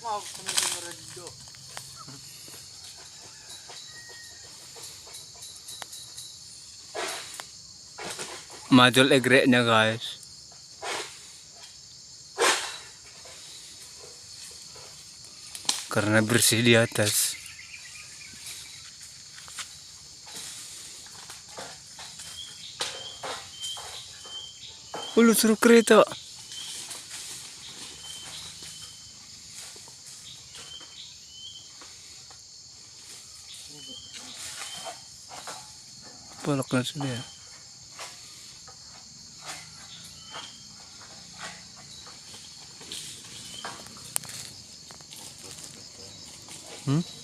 Mau kami redo. Majul egreknya guys. Karena bersih di atas. Lu suruh kereta. Palaknya sudah. Hmm?